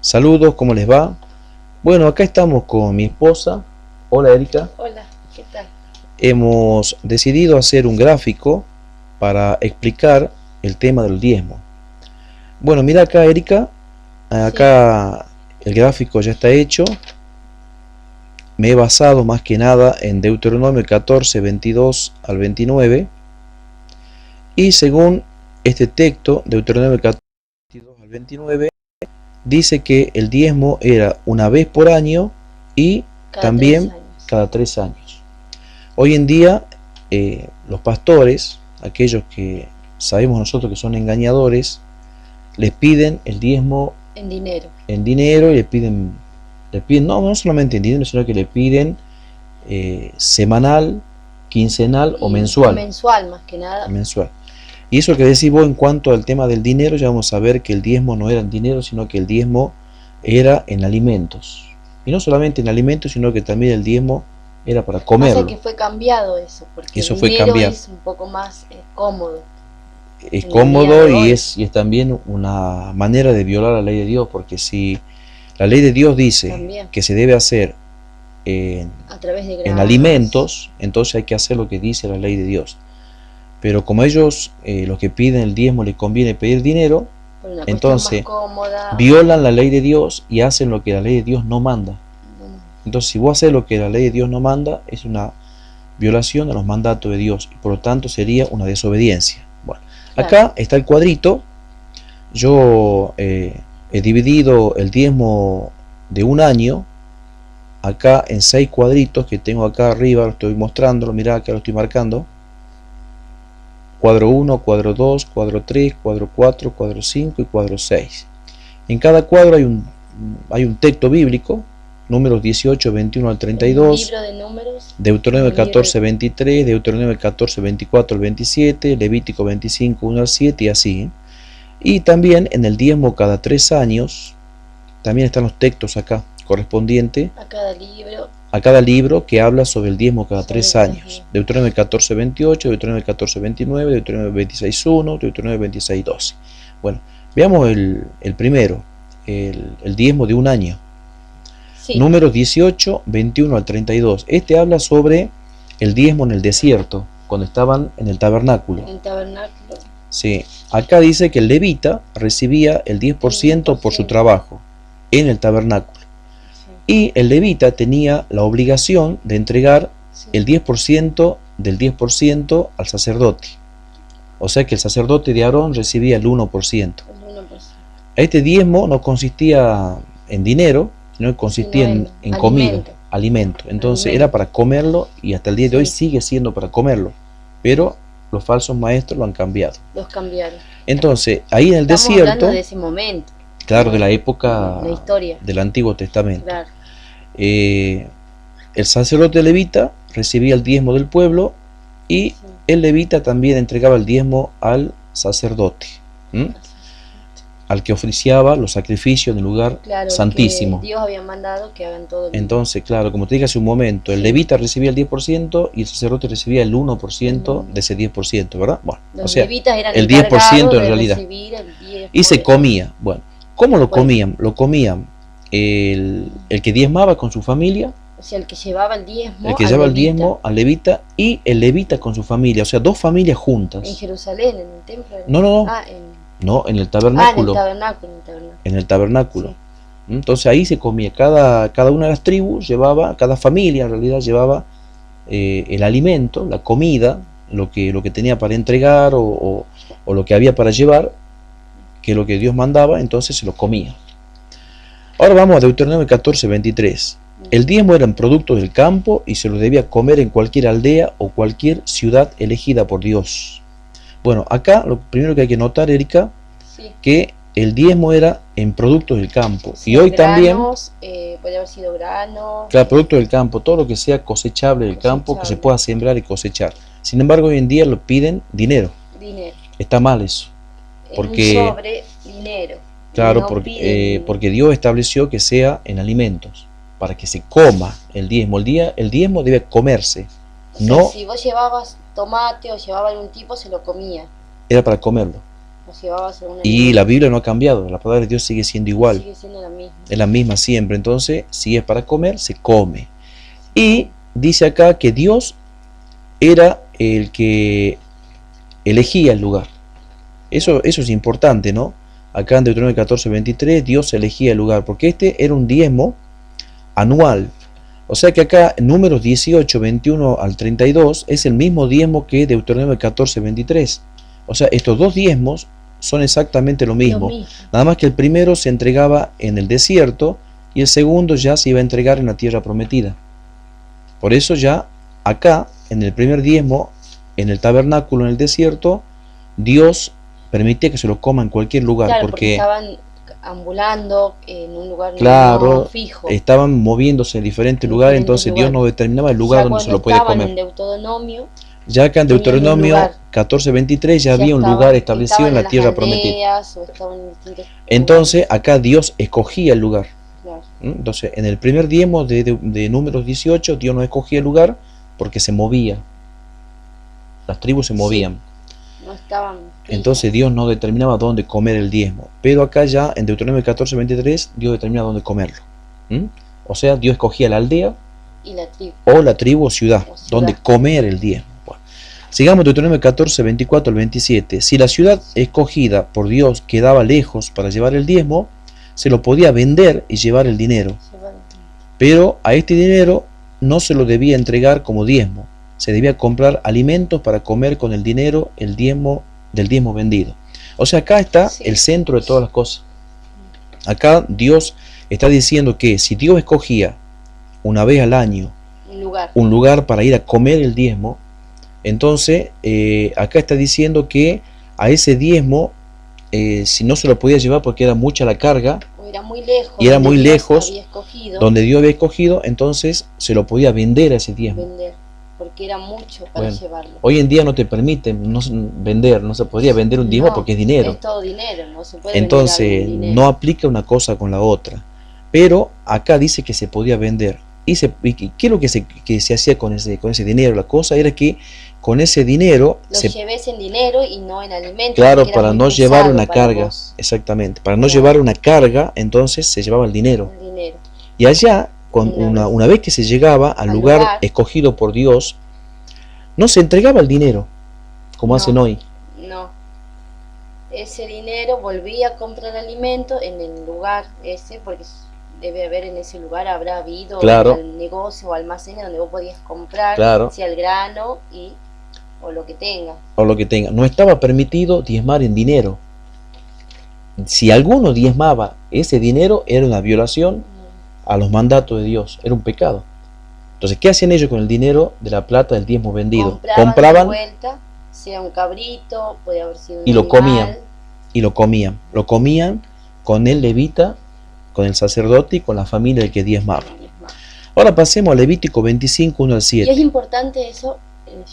Saludos, ¿cómo les va? Bueno, acá estamos con mi esposa. Hola, Erika. Hola, ¿qué tal? Hemos decidido hacer un gráfico para explicar el tema del diezmo. Bueno, mira acá, Erika. Sí, Acá el gráfico ya está hecho. Me he basado más que nada en Deuteronomio 14, 22 al 29. Y según este texto, Deuteronomio 14, 22 al 29, dice que el diezmo era una vez por año y cada tres también años. cada 3 años. Hoy en día, los pastores, aquellos que sabemos nosotros que son engañadores, les piden el diezmo En dinero. en dinero y le piden no solamente en dinero, sino que le piden semanal, quincenal o mensual. Mensual más que nada. Mensual. Y eso que decís vos en cuanto al tema del dinero, ya vamos a ver que el diezmo no era en dinero, sino que el diezmo era en alimentos. Y no solamente en alimentos, sino que también el diezmo era para comerlo. Pasa que fue cambiado eso, porque Eso el fue dinero cambiado. es un poco más cómodo Es en el día cómodo de y hoy. es también una manera de violar la ley de Dios, porque si la ley de Dios dice También, que se debe hacer en, a través de en granos. alimentos, entonces hay que hacer lo que dice la ley de Dios. Pero como ellos, los que piden el diezmo, les conviene pedir dinero, Por una cuestión más entonces cómoda. violan la ley de Dios y hacen lo que la ley de Dios no manda. No, Entonces, si vos haces lo que la ley de Dios no manda, es una violación a los mandatos de Dios y por lo tanto sería una desobediencia. Bueno, claro. acá está el cuadrito. Yo he dividido el diezmo de un año acá en 6 cuadritos que tengo acá arriba, lo estoy mostrando, mirá, acá lo estoy marcando. Cuadro 1, cuadro 2, cuadro 3, cuadro 4, cuadro 5 y cuadro 6. En cada cuadro hay un texto bíblico, números 18, 21 al 32, libro de números, Deuteronomio 14, 23, Deuteronomio 14, 24 al 27, Levítico 25, 1 al 7 y así. Y también en el diezmo cada 3 años, también están los textos acá correspondientes a cada libro que habla sobre el diezmo cada 3 años. Deuteronomio 14, 28, Deuteronomio 14, 29, Deuteronomio 26, 1, Deuteronomio 26, 12. Bueno, veamos el primero, el diezmo de un año. Sí. Números 18, 21 al 32. Este habla sobre el diezmo en el desierto, cuando estaban en el tabernáculo. En el tabernáculo. Sí, acá dice que el levita recibía el 10% por su trabajo en el tabernáculo. Sí. Y el levita tenía la obligación de entregar el 10% del 10% al sacerdote. O sea que el sacerdote de Aarón recibía el 1%. Este diezmo no consistía en dinero, sino que consistía en comida, alimento. Entonces era para comerlo y hasta el día de hoy sigue siendo para comerlo. Pero los falsos maestros lo han cambiado. Los cambiaron. Entonces, ahí en el desierto. Estamos hablando de ese momento. Claro, de la época la historia del Antiguo Testamento. Claro. El sacerdote levita recibía el diezmo del pueblo y el levita también entregaba el diezmo al sacerdote, al que oficiaba los sacrificios en el lugar santísimo. Que Dios había mandado que hagan todo. Entonces, claro, como te dije hace un momento, el levita recibía el 10% y el sacerdote recibía el 1% de ese 10%, ¿verdad? Bueno, los levitas eran el 10% en de realidad. El y se comía. Bueno, ¿cómo lo comían? Lo comían el que diezmaba con su familia. O sea, el que llevaba el diezmo. El que llevaba el diezmo al levita y el levita con su familia, o sea, dos familias juntas. ¿En Jerusalén, en el templo? No. No, en el tabernáculo. En el tabernáculo. Sí. Entonces ahí se comía, cada una de las tribus llevaba, cada familia en realidad llevaba el alimento, la comida, lo que tenía para entregar o lo que había para llevar, que es lo que Dios mandaba, entonces se lo comía. Ahora vamos a Deuteronomio 14, 23. El diezmo eran productos del campo y se los debía comer en cualquier aldea o cualquier ciudad elegida por Dios. Bueno, acá lo primero que hay que notar, Erika, que el diezmo era en productos del campo. Sí, y hoy granos, también puede haber sido granos. Claro, productos del campo, todo lo que sea cosechable del campo, que se pueda sembrar y cosechar. Sin embargo, hoy en día lo piden dinero. Está mal eso. Porque, un sobre dinero. Claro, no porque Dios estableció que sea en alimentos, para que se coma el diezmo. El diezmo debe comerse. O sea, no, si vos llevabas tomate o llevaba algún tipo, se lo comía. Era para comerlo. Los llevaba según el Y número. la Biblia no ha cambiado, la palabra de Dios sigue siendo igual. Sigue siendo la misma. Es la misma siempre. Entonces, si es para comer, se come. Y dice acá que Dios era el que elegía el lugar. Eso es importante, ¿no? Acá en Deuteronomio 14:23, Dios elegía el lugar, porque este era un diezmo anual. O sea que acá, números 18, 21 al 32, es el mismo diezmo que Deuteronomio 14:23. O sea, estos dos diezmos son exactamente lo mismo. Nada más que el primero se entregaba en el desierto y el segundo ya se iba a entregar en la tierra prometida. Por eso ya acá, en el primer diezmo, en el tabernáculo en el desierto, Dios permitía que se lo coma en cualquier lugar. Claro, porque estaban ambulando en un lugar claro, no fijo. Estaban moviéndose en diferentes lugares, entonces Dios no determinaba el lugar donde se lo podía comer. En Deuteronomio, ya acá en Deuteronomio 14:23 ya había un lugar establecido en la tierra prometida. Entonces acá Dios escogía el lugar. Claro. Entonces en el primer diezmo de números 18 Dios no escogía el lugar porque se movía. Las tribus se movían. Sí. No estaban. Entonces Dios no determinaba dónde comer el diezmo. Pero acá ya en Deuteronomio 14:23 Dios determina dónde comerlo. O sea, Dios escogía la aldea y la tribu. O la tribu o ciudad, donde comer el diezmo. Bueno, sigamos Deuteronomio 14:24 al 27. Si la ciudad escogida por Dios quedaba lejos para llevar el diezmo, se lo podía vender y llevar el dinero. Pero a este dinero no se lo debía entregar como diezmo. Se debía comprar alimentos para comer con el dinero del diezmo vendido. O sea, acá está el centro de todas las cosas. Acá Dios está diciendo que si Dios escogía una vez al año un lugar para ir a comer el diezmo, entonces acá está diciendo que a ese diezmo, si no se lo podía llevar porque era mucha la carga, y era muy lejos donde Dios había escogido, entonces se lo podía vender a ese diezmo. Porque era mucho para llevarlo. Hoy en día no te permiten vender, no se podría vender un diezmo porque es dinero. Es todo dinero, no se puede entonces vender no aplica una cosa con la otra. Pero acá dice que se podía vender. ¿Y qué es lo que se hacía con ese dinero? La cosa era que con ese dinero lo lleves en dinero y no en alimentos. Claro, para no llevar una carga. Exactamente, para no llevar una carga, entonces se llevaba el dinero. Y allá, una vez que se llegaba al lugar escogido por Dios, no se entregaba el dinero como hacen hoy. No, ese dinero volvía a comprar alimento en el lugar ese, porque debe haber en ese lugar, habrá habido el negocio o almacenes donde vos podías comprar, sea el grano o lo que tenga. No estaba permitido diezmar en dinero. Si alguno diezmaba ese dinero, era una violación a los mandatos de Dios, era un pecado. Entonces, ¿qué hacían ellos con el dinero de la plata del diezmo vendido? Compraban de vuelta, sea un cabrito, podía haber sido un y lo comían. Y lo comían con el levita, con el sacerdote y con la familia del que diezmaba. Ahora pasemos a Levítico 25, 1 al 7. Y es importante eso,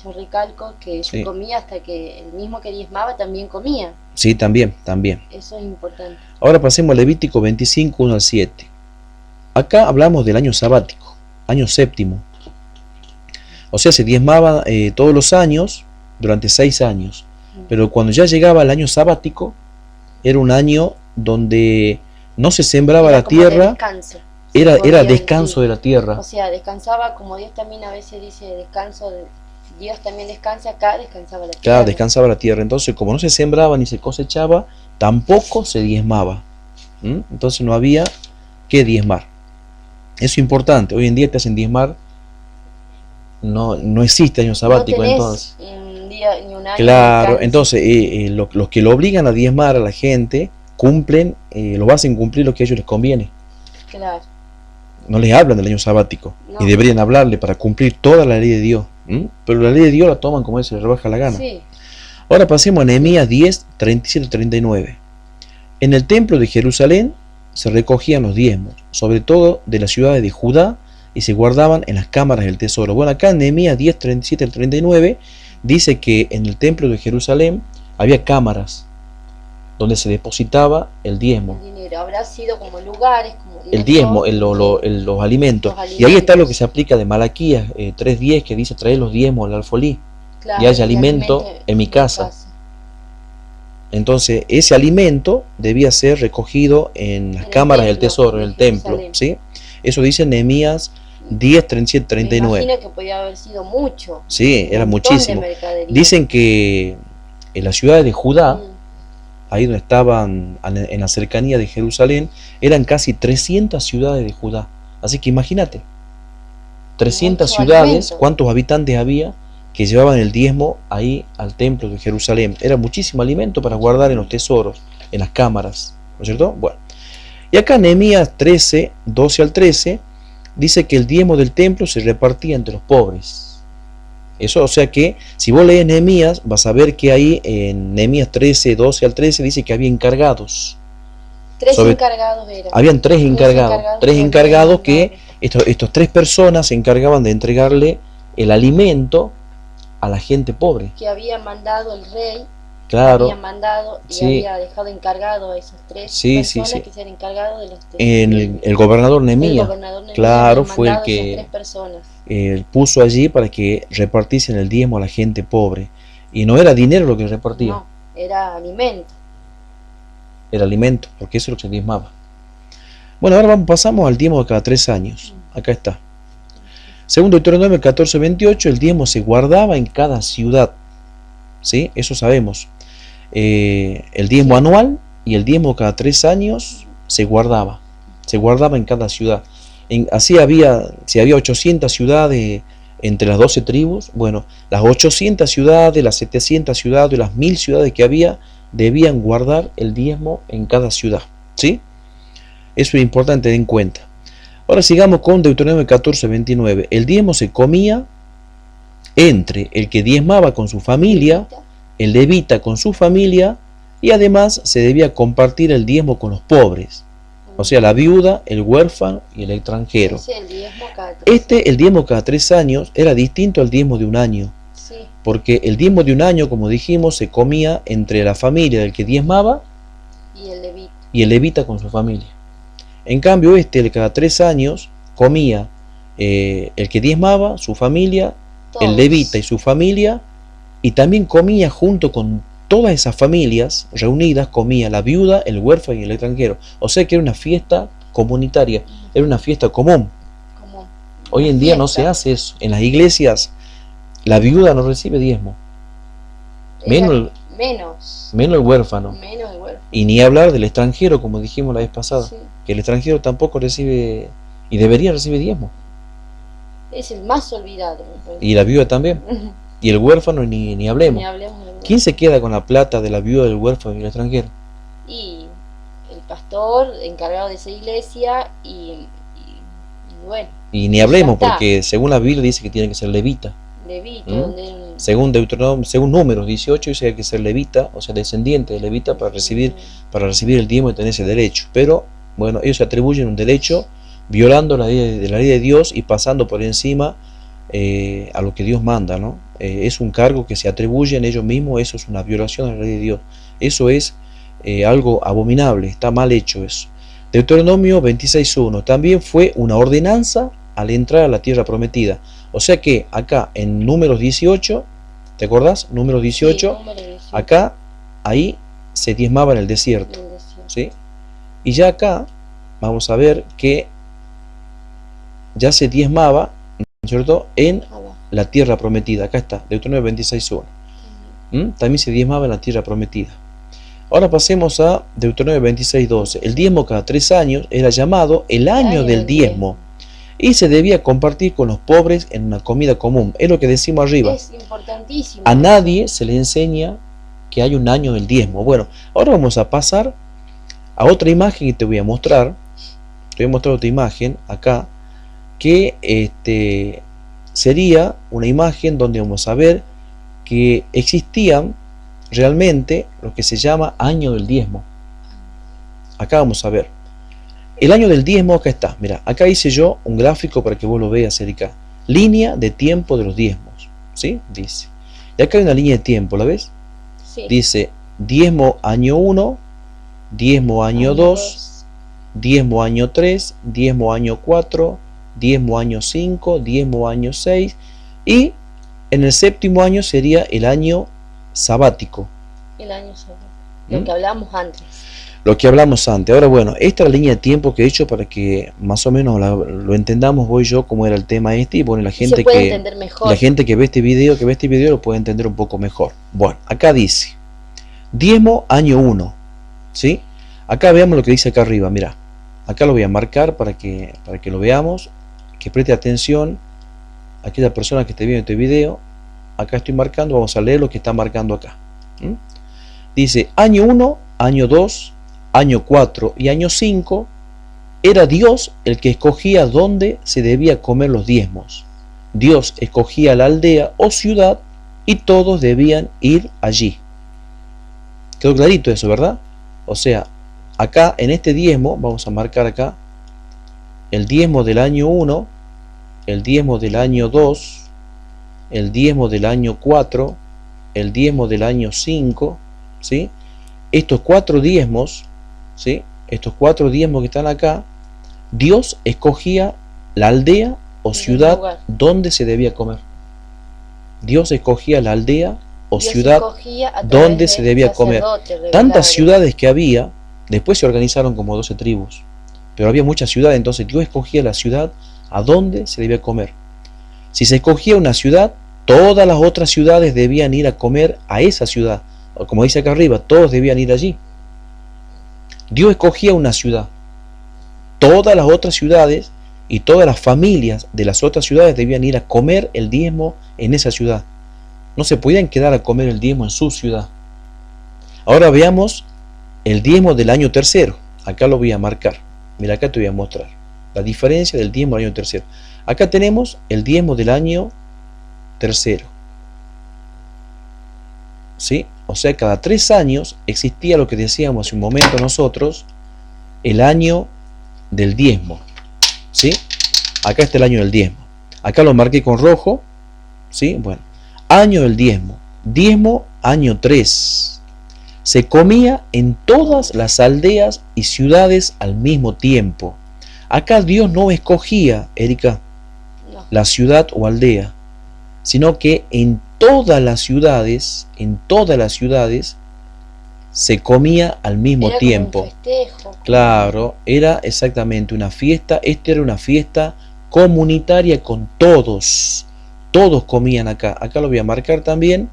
yo recalco que se comía hasta que el mismo que diezmaba también comía. Sí, también. Eso es importante. Ahora pasemos a Levítico 25, 1 al 7. Acá hablamos del año sabático, año séptimo. O sea, se diezmaba todos los años, durante 6 años. Pero cuando ya llegaba el año sabático, era un año donde no se sembraba la tierra, era descanso de la tierra. O sea, descansaba, como Dios también a veces dice descanso, Dios también descansa, acá descansaba la tierra. Claro, descansaba la tierra. Entonces, como no se sembraba ni se cosechaba, tampoco se diezmaba. Entonces no había que diezmar. Eso es importante. Hoy en día te hacen diezmar, no existe año sabático. No tenés entonces un día ni un año. Claro, entonces los que lo obligan a diezmar a la gente cumplen, lo hacen cumplir lo que a ellos les conviene. Claro. No les hablan del año sabático, y deberían hablarle para cumplir toda la ley de Dios. Pero la ley de Dios la toman como se les rebaja la gana. Sí. Ahora pasemos a Nehemías 10, 37, 39. En el templo de Jerusalén se recogían los diezmos, sobre todo de las ciudades de Judá, y se guardaban en las cámaras del tesoro. Bueno, acá en Nehemías 10, 37 al 39 dice que en el templo de Jerusalén había cámaras donde se depositaba el diezmo. El dinero habrá sido como lugares, como el diezmo, los alimentos. Y ahí está lo que se aplica de Malaquías 3:10, que dice: traer los diezmos al alfolí, y haya alimento en mi casa. Entonces ese alimento debía ser recogido en las cámaras del tesoro, en el templo, ¿sí? Eso dice Nehemías 10, 37, 39. Me imagino que podía haber sido mucho. Sí, era muchísimo. Dicen que en las ciudades de Judá, ahí donde estaban en la cercanía de Jerusalén, eran casi 300 ciudades de Judá. Así que imagínate, 300 ciudades, alimento. ¿Cuántos habitantes había que llevaban el diezmo ahí al templo de Jerusalén? Era muchísimo alimento para guardar en los tesoros, en las cámaras, ¿no es cierto? Bueno, y acá Nehemías 13, 12 al 13, dice que el diezmo del templo se repartía entre los pobres. Eso, o sea que, si vos lees Nehemías, vas a ver que ahí en Nehemías 13, 12 al 13, dice que había encargados. Encargados eran. Habían tres encargados que estos tres personas se encargaban de entregarle el alimento a la gente pobre. Que había mandado el rey. Claro. Había mandado y había dejado encargado a esos tres personas que se han encargado de los tres. El gobernador Nehemías, claro, fue el que puso allí para que repartiesen el diezmo a la gente pobre. Y no era dinero lo que repartía. No, era alimento. Era alimento, porque eso es lo que se diezmaba. Bueno, ahora pasamos al diezmo de cada 3 años. Acá está. Según Deuteronomio 14, 28, el diezmo se guardaba en cada ciudad. ¿Sí? Eso sabemos. El diezmo anual y el diezmo cada 3 años se guardaba en cada ciudad. Si había 800 ciudades entre las 12 tribus, bueno, las 800 ciudades, las 700 ciudades, las 1000 ciudades que había, debían guardar el diezmo en cada ciudad, ¿sí? Eso es importante tener en cuenta. Ahora sigamos con Deuteronomio 14, 29. El diezmo se comía entre el que diezmaba con su familia, el levita con su familia, y además se debía compartir el diezmo con los pobres, o sea, la viuda, el huérfano y el extranjero. El diezmo cada 3 años era distinto al diezmo de un año, porque el diezmo de un año, como dijimos, se comía entre la familia del que diezmaba y el levita con su familia. En cambio, el cada 3 años comía el que diezmaba, su familia, todos. El levita y su familia, y también comía junto con todas esas familias reunidas, comía la viuda, el huérfano y el extranjero. O sea que era una fiesta comunitaria, era una fiesta común. Hoy en día no se hace eso. En las iglesias la viuda no recibe diezmo, menos el huérfano. Y ni hablar del extranjero, como dijimos la vez pasada, que el extranjero tampoco recibe y debería recibir diezmo. Es el más olvidado. Y la viuda también. Y el huérfano ni hablemos. ¿Quién se queda con la plata de la viuda, del huérfano y el extranjero? Y el pastor encargado de esa iglesia y bueno. Y ni hablemos, porque según la Biblia dice que tiene que ser levita. Según Deuteronomio, según Números 18 dice que hay que ser levita, o sea, descendiente de levita para recibir el diezmo y tener ese derecho. Pero bueno, ellos se atribuyen un derecho violando la ley de Dios y pasando por encima a lo que Dios manda, ¿no? Es un cargo que se atribuyen ellos mismos. Eso es una violación a la ley de Dios. Eso es algo abominable, está mal hecho eso. Deuteronomio 26.1 también fue una ordenanza al entrar a la tierra prometida. O sea que acá en Números 18, ¿te acordás? Números 18, acá, ahí se diezmaba en el desierto, ¿sí? Y ya acá vamos a ver que ya se diezmaba, ¿no es cierto?, en la tierra prometida. Acá está, Deuteronomio 26.1. También se diezmaba en la tierra prometida. Ahora pasemos a Deuteronomio 26.12. El diezmo cada 3 años era llamado el año del diezmo y se debía compartir con los pobres en una comida común. Es lo que decimos arriba. Es importantísimo. A nadie se le enseña que hay un año del diezmo. Bueno, ahora vamos a pasar a otra imagen y te voy a mostrar. Te voy a mostrar otra imagen acá, que sería una imagen donde vamos a ver que existían realmente lo que se llama año del diezmo. Acá vamos a ver el año del diezmo. Acá está, mira, acá hice yo un gráfico para que vos lo veas, Erika. Línea de tiempo de los diezmos, ¿sí? Dice, y acá hay una línea de tiempo, ¿la ves? Sí. Dice diezmo año 1, diezmo año 2, diezmo año 3, diezmo año 4, diezmo año 5, diezmo año 6, y en el 7.º año sería el año sabático. El año sabático. Lo que hablamos antes. Lo que hablamos antes. Ahora, bueno, esta es la línea de tiempo que he hecho para que más o menos lo entendamos vos y yo cómo era el tema este. Y bueno, la gente que ve este video, lo puede entender un poco mejor. Bueno, acá dice diezmo año 1, ¿sí? Acá veamos lo que dice acá arriba, mira. Acá lo voy a marcar para que lo veamos, que preste atención a aquella persona que esté viendo este video. Acá estoy marcando, vamos a leer lo que está marcando acá. Dice, año 1, año 2, año 4 y año 5, era Dios el que escogía dónde se debía comer los diezmos. Dios escogía la aldea o ciudad y todos debían ir allí. Quedó clarito eso, ¿verdad? O sea, acá en este diezmo, vamos a marcar acá, el diezmo del año 1, el diezmo del año 2, el diezmo del año 4, el diezmo del año 5, ¿sí? Estos 4 diezmos, ¿sí? Estos 4 diezmos que están acá, Dios escogía la aldea o ciudad donde se debía comer. Dios escogía la aldea o ciudad donde se debía comer. Tantas ciudades que había, después se organizaron como 12 tribus, pero había muchas ciudades, entonces Dios escogía la ciudad a donde se debía comer. Si se escogía una ciudad, todas las otras ciudades debían ir a comer a esa ciudad. Como dice acá arriba, todos debían ir allí. Dios escogía una ciudad. Todas las otras ciudades y todas las familias de las otras ciudades debían ir a comer el diezmo en esa ciudad. No se podían quedar a comer el diezmo en su ciudad. Ahora veamos el diezmo del año tercero. Acá lo voy a marcar. Mira, acá te voy a mostrar la diferencia del diezmo del año tercero. Acá tenemos el diezmo del año tercero, ¿sí? O sea, cada 3 años existía lo que decíamos hace un momento nosotros, el año del diezmo, ¿sí? Acá está el año del diezmo. Acá lo marqué con rojo, ¿sí? Bueno, año del diezmo. Diezmo año 3. Se comía en todas las aldeas y ciudades al mismo tiempo. Acá Dios no escogía, Erika, la ciudad o aldea, sino que en todas las ciudades se comía al mismo tiempo. Como un festejo. Claro, era exactamente una fiesta. Esta era una fiesta comunitaria con todos. Todos comían acá. Acá lo voy a marcar también.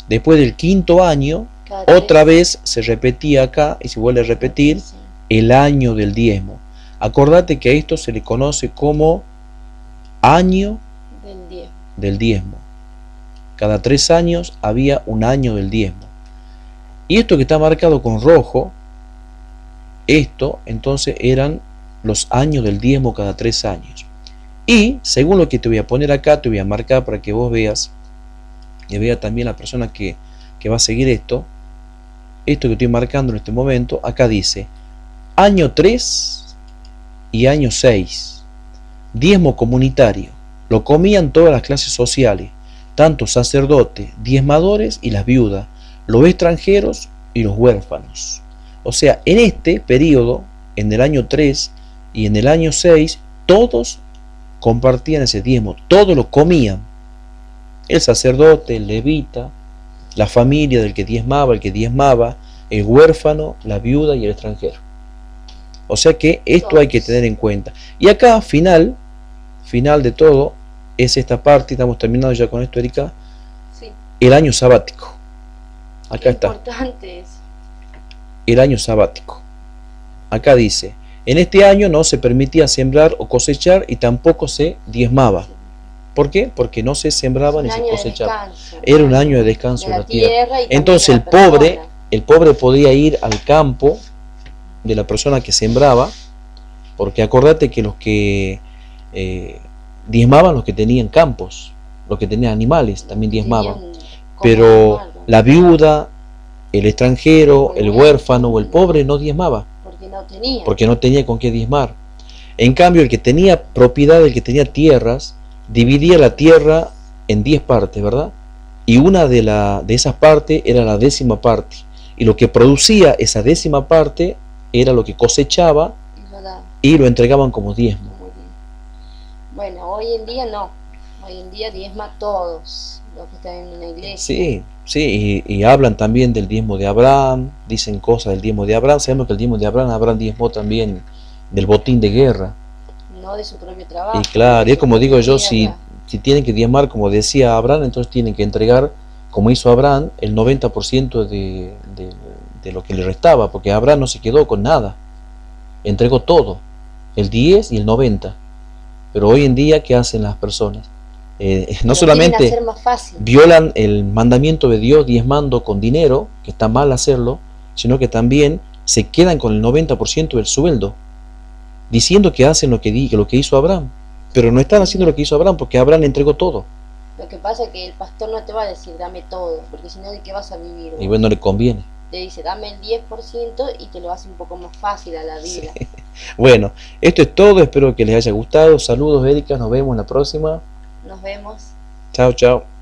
Después del 5.º año, otra vez se repetía acá y se vuelve a repetir el año del diezmo. Acordate que a esto se le conoce como año del diezmo. Cada 3 años había un año del diezmo. Y esto que está marcado con rojo, esto entonces eran los años del diezmo cada 3 años. Y según lo que te voy a poner acá, te voy a marcar para que vos veas, y vea también la persona que va a seguir esto que estoy marcando en este momento. Acá dice año 3 y año 6, diezmo comunitario. Lo comían todas las clases sociales, tanto sacerdotes, diezmadores y las viudas, los extranjeros y los huérfanos. O sea, en este periodo, en el año 3 y en el año 6, todos compartían ese diezmo, todos lo comían. El sacerdote, el levita, la familia del que diezmaba, el huérfano, la viuda y el extranjero. O sea que esto hay que tener en cuenta. Y acá, final de todo, es esta parte, estamos terminando ya con esto, Erika, sí. El año sabático. Acá está. Importante es. El año sabático. Acá dice, en este año no se permitía sembrar o cosechar y tampoco se diezmaba. ¿Por qué? Porque no se sembraba ni se cosechaba. Era un año de descanso de la tierra. Entonces el pobre podía ir al campo de la persona que sembraba, porque acordate que los que diezmaban, los que tenían campos, los que tenían animales, también diezmaban. Pero la viuda, el extranjero, el huérfano o el pobre no diezmaba. Porque no tenía con qué diezmar. En cambio, el que tenía propiedad, el que tenía tierras, dividía la tierra en 10 partes, ¿verdad? Y una de esas partes era la 10ª parte. Y lo que producía esa 10ª parte era lo que cosechaba y lo entregaban como diezmo. Bueno, hoy en día no. Hoy en día diezma todos los que están en una iglesia. Sí, sí, y hablan también del diezmo de Abraham, dicen cosas del diezmo de Abraham. Sabemos que el diezmo de Abraham diezmó también del botín de guerra. No de su propio trabajo. Y claro, y es como digo yo, si tienen que diezmar, como decía Abraham, entonces tienen que entregar, como hizo Abraham, el 90% de lo que le restaba, porque Abraham no se quedó con nada, entregó todo, el 10 y el 90. Pero hoy en día, ¿qué hacen las personas? No solamente violan el mandamiento de Dios diezmando con dinero, que está mal hacerlo, sino que también se quedan con el 90% del sueldo, diciendo que hacen lo que hizo Abraham, pero no están haciendo lo que hizo Abraham, porque Abraham entregó todo. Lo que pasa es que el pastor no te va a decir dame todo, porque si no, ¿de qué vas a vivir vos? Y bueno, no le conviene. Te dice dame el 10% y te lo hace un poco más fácil a la vida. Sí. Bueno, esto es todo, espero que les haya gustado. Saludos, Erika, nos vemos en la próxima. Nos vemos. Chao, chao.